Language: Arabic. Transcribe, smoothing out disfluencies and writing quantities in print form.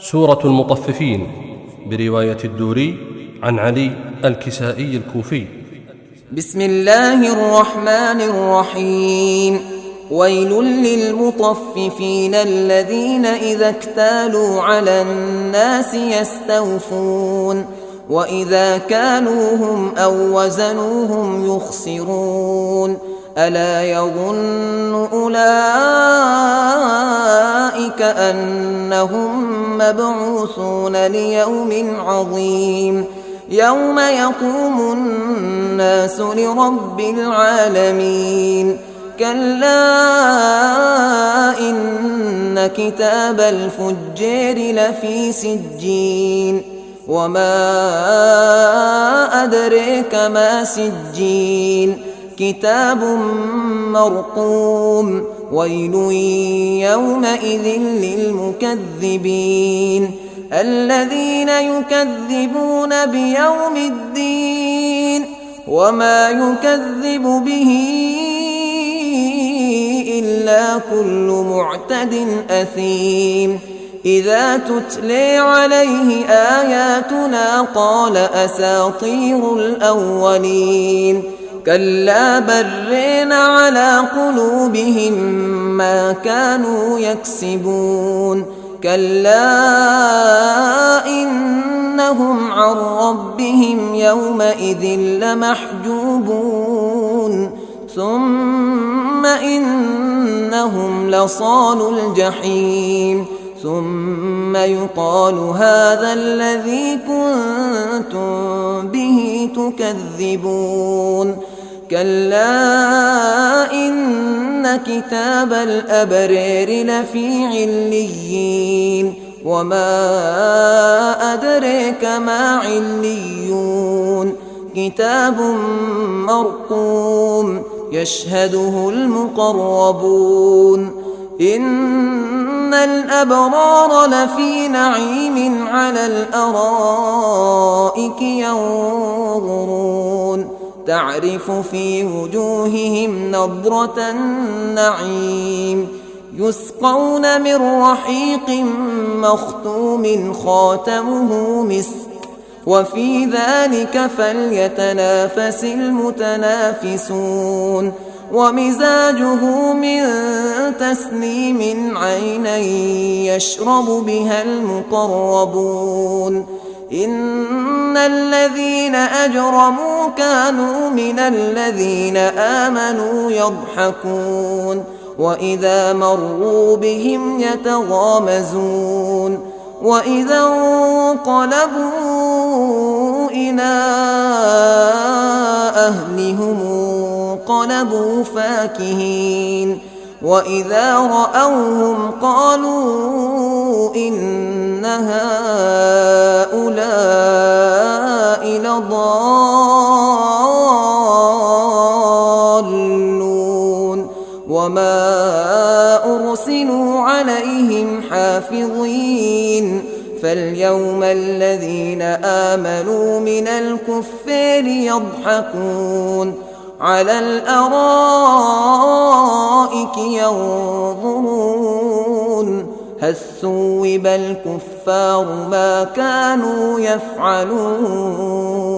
سورة المطففين برواية الدوري عن علي الكسائي الكوفي. بسم الله الرحمن الرحيم. ويل للمطففين الذين إذا اكتالوا على الناس يستوفون وإذا كالوهم أو وزنوهم يخسرون ألا يظن أولئك أنهم مبعوثون ليوم عظيم يوم يقوم الناس لرب العالمين. كلا إن كتاب الفجار لفي سجين وما أدريك ما سجين كتاب مرقوم ويل يومئذ للمكذبين الذين يكذبون بيوم الدين وما يكذب به إلا كل معتد أثيم إذا تتلي عليه آياتنا قال أساطير الأولين كلا برين على قلوبهم ما كانوا يكسبون كلا إنهم عن ربهم يومئذ لمحجوبون ثم إنهم لصالو الجحيم ثم يقال هذا الذي كنتم به تكذبون كلا إن كتاب الأبرار لفي عليين وما أدريك ما عليون كتاب مرقوم يشهده المقربون إن الأبرار لفي نعيم على الأرائك ينظرون تعرف في وجوههم نضرة النعيم يسقون من رحيق مختوم خاتمه مسك وفي ذلك فليتنافس المتنافسون ومزاجه من تسنيم عينا يشرب بها المقربون إن الذين أجرموا كانوا من الذين آمنوا يضحكون وإذا مروا بهم يتغامزون وإذا انقلبوا إلى أهلهم انقلبوا فاكهين وإذا رأوهم قالوا إن هؤلاء لضالون وما أرسلوا عليهم حافظين فاليوم الذين آمنوا من الكفار يضحكون على الأرائك ينظرون هل ثوب الكفار ما كانوا يفعلون.